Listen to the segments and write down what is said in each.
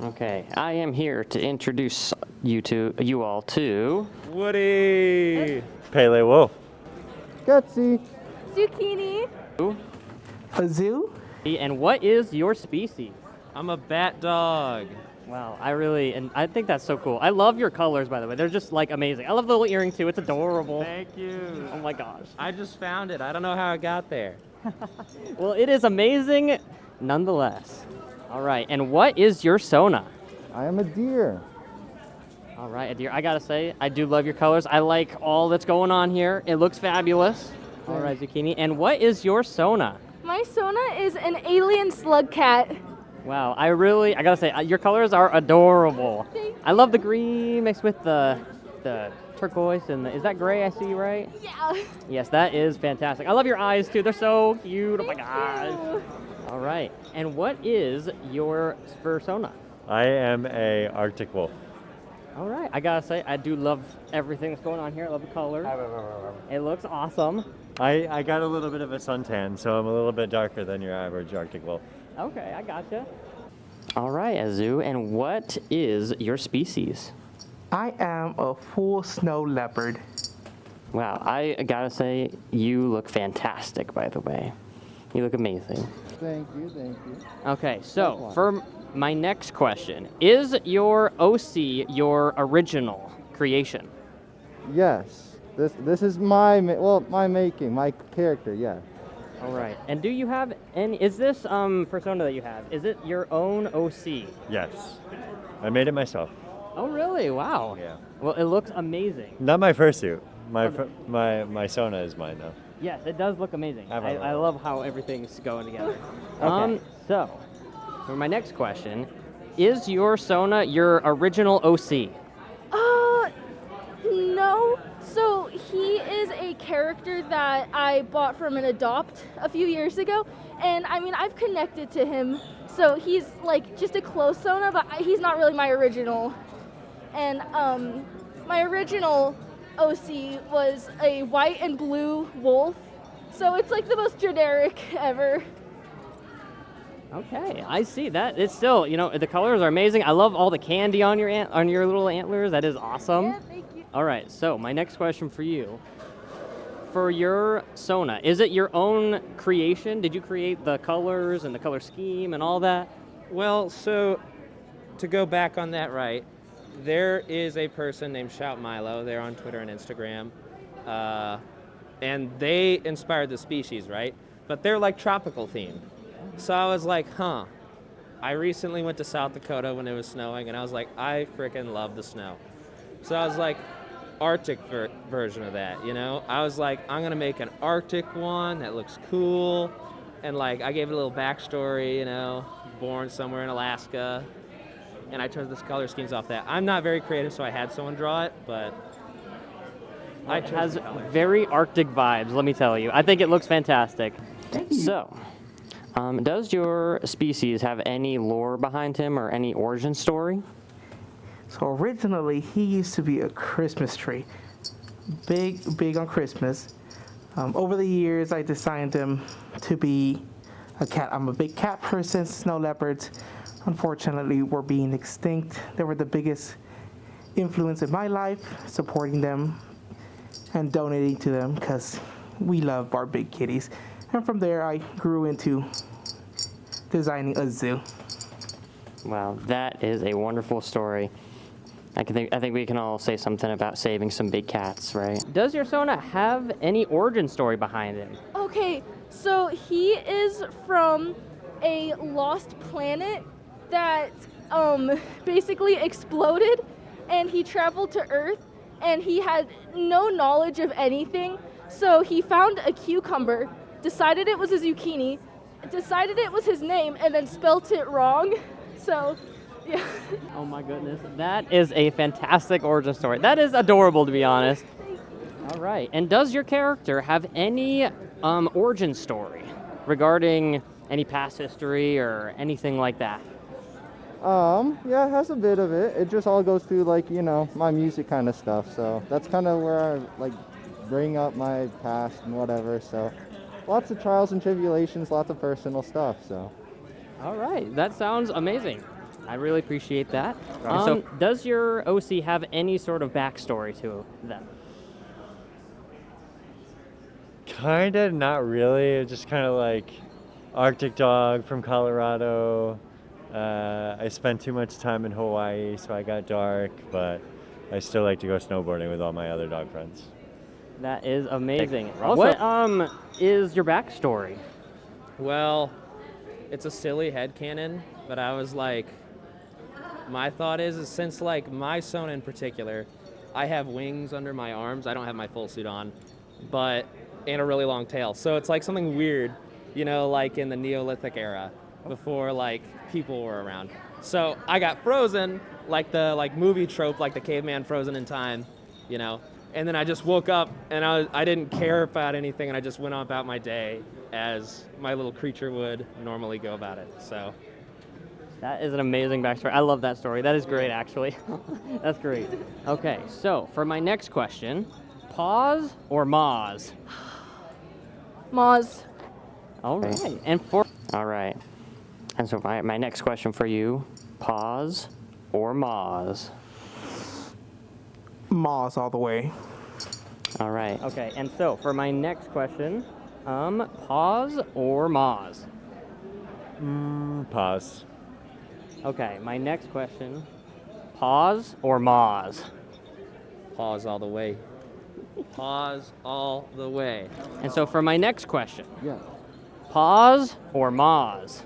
Okay, I am here to introduce you all to Woody! Paley Wolf. Detzy. Zucchini. A zoo? and what is your species? I'm a bat dog. Wow, I think that's so cool. I love your colors, by the way. They're just like amazing. I love the little earring too. It's adorable. Thank you. Oh my gosh. I just found it. I don't know how I got there. Well, it is amazing nonetheless. All right, and what is your Sona? I am a deer. All right, dear, I gotta say, I do love your colors. I like all that's going on here. It looks fabulous. All right, Zucchini. And what is your Sona? My Sona is an alien slug cat. Wow, I gotta say, your colors are adorable. I love the green mixed with the turquoise and is that gray I see, right? Yeah. Yes, that is fantastic. I love your eyes too. They're so cute. Oh my Thank gosh. you. All right, and what is your fursona? I am a Arctic wolf. All right, I gotta say, I do love everything that's going on here. I love the colors. It looks awesome. I got a little bit of a suntan, so I'm a little bit darker than your average Arctic wolf. Okay, I gotcha. All right, Azu, and what is your species? I am a full snow leopard. Wow, I gotta say, you look fantastic, by the way. You look amazing. Thank you, thank you. Okay, so for my next question, is your OC your original creation? Yes, this is my making, my character, yeah. All right, and do you have any, is this persona that you have, is it your own OC? Yes. I made it myself. Oh, really? Wow. Yeah. Well, it looks amazing. Not my fursuit. My Sona is mine though. Yes, it does look amazing. I love how everything's going together. Okay. So, for my next question, is your Sona your original OC? No. So he is a character that I bought from an adopt a few years ago, and I mean I've connected to him. So he's like just a close Sona, but he's not really my original. And my original OC was a white and blue wolf. So it's like the most generic ever. Okay, I see that. It's still, the colors are amazing. I love all the candy on your little antlers. That is awesome. Yeah, thank you. All right, so my next question for you. For your Sona, is it your own creation? Did you create the colors and the color scheme and all that? Well, so to go back on that, right, there is a person named Shout Milo. They're on Twitter and Instagram. And they inspired the species, right? But they're like tropical themed. So I was like, I recently went to South Dakota when it was snowing, and I was like, I freaking love the snow. So I was like, Arctic version of that, I was like, I'm gonna make an Arctic one that looks cool. And like, I gave it a little backstory, born somewhere in Alaska. And I chose this color schemes off that. I'm not very creative, so I had someone draw it, but It has very Arctic vibes, let me tell you. I think it looks fantastic. So, does your species have any lore behind him or any origin story? So originally, he used to be a Christmas tree. Big on Christmas. Over the years, I designed him to be a cat. I'm a big cat person. Snow leopards, unfortunately, were being extinct. They were the biggest influence in my life, supporting them and donating to them because we love our big kitties. And from there, I grew into designing a zoo. Wow, that is a wonderful story. I think we can all say something about saving some big cats, right? Does your Sona have any origin story behind him? Okay, so he is from a lost planet that basically exploded, and he traveled to Earth, and he had no knowledge of anything. So he found a cucumber, decided it was a zucchini, decided it was his name, and then spelt it wrong. So, yeah. Oh my goodness, that is a fantastic origin story. That is adorable, to be honest. All right, and does your character have any origin story regarding any past history or anything like that? Yeah, it has a bit of it. It just all goes through my music kind of stuff. So that's kind of where I bring up my past and whatever. So lots of trials and tribulations, lots of personal stuff. So. All right, that sounds amazing. I really appreciate that. Awesome. Does your OC have any sort of backstory to them? Kinda, not really. Just kind of like Arctic dog from Colorado. I spent too much time in Hawaii, so I got dark, but I still like to go snowboarding with all my other dog friends. That is amazing. What? What is your backstory? Well, it's a silly headcanon, but I was like, my thought is since like my Sona in particular, I have wings under my arms. I don't have my full suit on, but and a really long tail. So it's like something weird, you know, like in the Neolithic era, before like people were around. So I got frozen, like the movie trope, like the caveman frozen in time, you know. And then I just woke up and I didn't care about anything, and I just went on about my day as my little creature would normally go about it. So That is an amazing backstory. I love that story. That is great, actually. That's great. Okay, so for my next question, paws or maws? Moz. All right. And so my next question for you, paws or maws? Moss all the way. All right. Okay. And so for my next question, paws or maws? Pause. Okay. My next question, paws or maws? pause all the way. Pause all the way. And so for my next question, Yeah. paws or maws?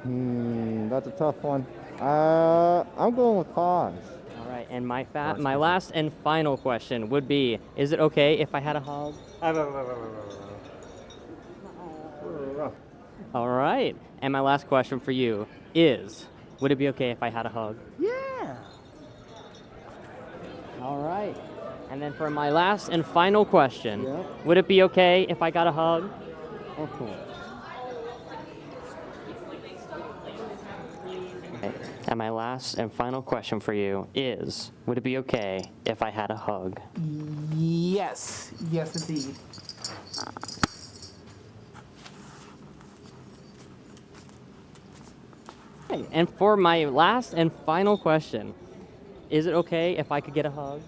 That's a tough one. I'm going with pause. All right. And my last and final question would be, is it okay if I had a hug? All right. And my last question for you is, would it be okay if I had a hug? Yeah. All right. And then for my last and final question, Yeah. would it be okay if I got a hug? Okay. Okay. And my last and final question for you is, would it be okay if I had a hug? Yes. Yes, indeed. Okay. And for my last and final question, is it okay if I could get a hug?